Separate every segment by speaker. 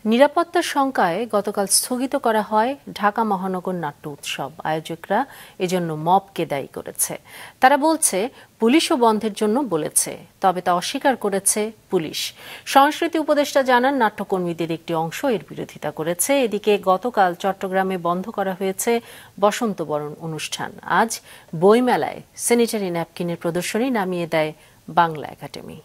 Speaker 1: নিরাপত্তার শঙ্কায় গতকাল স্থগিত করা হয় ঢাকা মহানগর নাট্য উৎসব। আয়োজকরা এজন্য মবকে দায়ী করেছে। তারা বলছে পুলিশও বন্ধের জন্য বলেছে, তবে তা অস্বীকার করেছে পুলিশ। সংস্কৃতি উপদেষ্টা জানান, নাট্যকর্মীদের একটি অংশ এর বিরোধিতা করেছে। এদিকে গতকাল চট্টগ্রামে বন্ধ করা হয়েছে বসন্ত বরণ অনুষ্ঠান। আজ বইমেলায় স্যানিটারি ন্যাপকিনের প্রদর্শনী নামিয়ে দেয় বাংলা একাডেমি।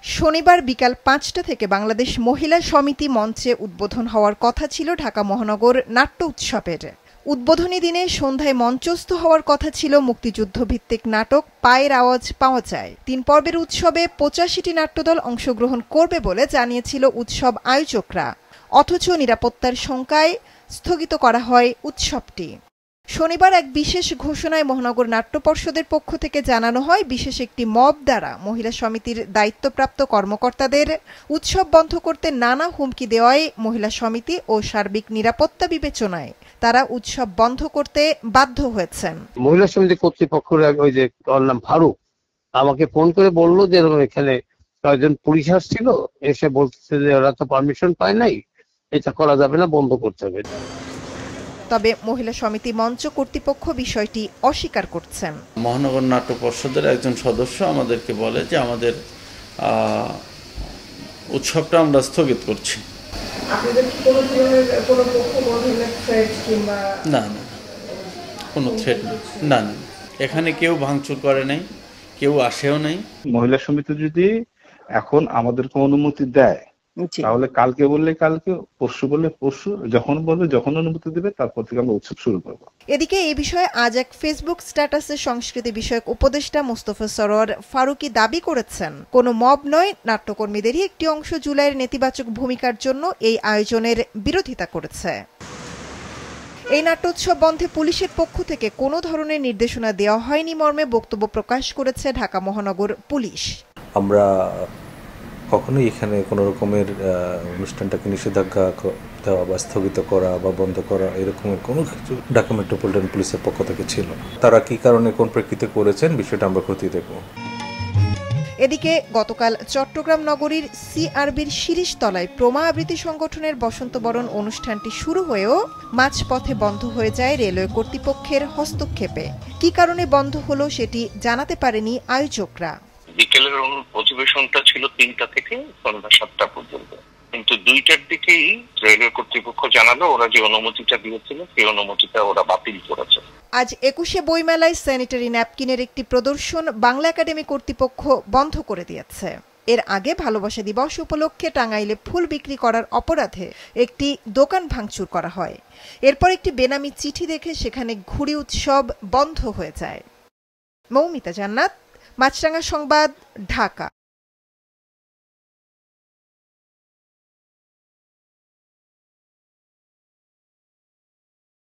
Speaker 2: শনিবার বিকাল ৫টা থেকে বাংলাদেশ মহিলা সমিতি মঞ্চে উদ্বোধন হওয়ার কথা ছিল ঢাকা মহানগর নাট্য উৎসবের। উদ্বোধনী দিনে সন্ধ্যায় মঞ্চস্থ হওয়ার কথা ছিল মুক্তিযুদ্ধ ভিত্তিক নাটক পায়ের আওয়াজ পাওয়া যায়। ৩ পর্বের উৎসবে ৮৫টি নাট্যদল অংশগ্রহণ করবে বলে জানিয়েছিল উৎসব আয়োজকরা। অথচ নিরাপত্তার শঙ্কায় স্থগিত করা হয় উৎসবটি। শনিবার এক বিশেষ ঘোষণায় মহানগর নাট্য পর্ষদের পক্ষ থেকে জানানো হয়, বিশেষ একটি মব দ্বারা মহিলা সমিতির দায়িত্বপ্রাপ্ত কর্মকর্তাদের উৎসব বন্ধ করতে নানা হুমকি দেওয়ায় মহিলা সমিতি ও সার্বিক নিরাপত্তা বিবেচনায় তারা উৎসব বন্ধ করতে বাধ্য হয়েছেন।
Speaker 3: মহিলা সমিতি কর্তৃপক্ষের ওই যে নাম ফারুক আমাকে ফোন করে বললো যে এখানে কয়েকজন পুলিশ আসছিল, এসে বলতেছে যে ওরা তো পারমিশন পায় নাই, এটা করা যাবে না, বন্ধ করতে হবে।
Speaker 2: তবে মহিলা সমিতি মঞ্চ কর্তৃপক্ষ বিষয়টি অস্বীকার করছেন।
Speaker 4: মহানগর নাট্য পর্ষদের একজন সদস্য আমাদেরকে বলে যে আমাদের উৎসবটা আমরা স্থগিত করছি। না না, কোনো থ্রেট না, না, এখানে কেউ ভাঙচুর করে নাই, কেউ আসেও নাই।
Speaker 5: মহিলা সমিতি যদি এখন আমাদেরকে অনুমতি দেয় তাহলে কালকে বললে কালকে, পরশু বললে পরশু, যখন বলবে যখন অনুমতি দেবে তারপর থেকে আমরা উৎসব শুরু করব।
Speaker 2: এদিকে এই বিষয়ে আজ এক ফেসবুক স্ট্যাটাসে সংস্কৃতি বিষয়ক উপদেষ্টা মোস্তফা সরোয়ার ফারুকী দাবি করেছেন, কোনো মব নয়, নাট্যকর্মীদেরই একটি অংশ জুলাইয়ের নেতিবাচক ভূমিকার জন্য এই আয়োজনের বিরোধিতা করেছে। এই নাট্যোৎসব বন্ধে পুলিশের পক্ষ থেকে কোনো ধরনের নির্দেশনা দেওয়া হয়নি মর্মে বক্তব্য প্রকাশ করেছে ঢাকা মহানগর পুলিশ।
Speaker 6: আমরা কখনোই এখানে কোনো রকমের অনুষ্ঠানটাকে নিষেধাজ্ঞা দেওয়া বা স্থগিত করা বা বন্ধ করা এরকমের কোনো কিছু ঢাকা মেট্রোপলিটন পুলিশের পক্ষ থেকে ছিল। তারা কি কারণে কোন প্রেক্ষিতে করেছেন বিষয়টা আমরা খতিয়ে দেখব।
Speaker 2: এদিকে গতকাল চট্টগ্রাম নগরীর সিআরবির শিরিষতলায় প্রমা আবৃত্তি সংগঠনের বসন্ত বরণ অনুষ্ঠানটি শুরু হয়েও মাঝপথে বন্ধ হয়ে যায় রেলওয়ে কর্তৃপক্ষের হস্তক্ষেপে। কি কারণে বন্ধ হলো সেটি জানাতে পারেনি আয়োজকরা।
Speaker 7: বিকেলের অধিবেশনটা ছিল ৩টা থেকে সন্ধ্যা ৭টা পর্যন্ত, কিন্তু ২টার দিকেই রেলওয়ে কর্তৃপক্ষ জানালো ওরা যে অনুমতিটা দিয়েছিল সেই অনুমতিটা ওরা বাতিল করেছে।
Speaker 2: আজ ২১শে বইমেলায় স্যানিটারি ন্যাপকিনের একটি প্রদর্শন বাংলা একাডেমি কর্তৃপক্ষ বন্ধ করে দিয়েছে। এর আগে ভালোবাসা দিবস উপলক্ষে টাঙ্গাইলে ফুল বিক্রি করার অপরাধে একটি দোকান ভাঙচুর করা হয়। এরপর একটি বেনামি চিঠি দেখে সেখানে ঘুড়ি উৎসব বন্ধ হয়ে যায়। মৌমিতা জান্নাত, মাছরাঙা সংবাদ, ঢাকা।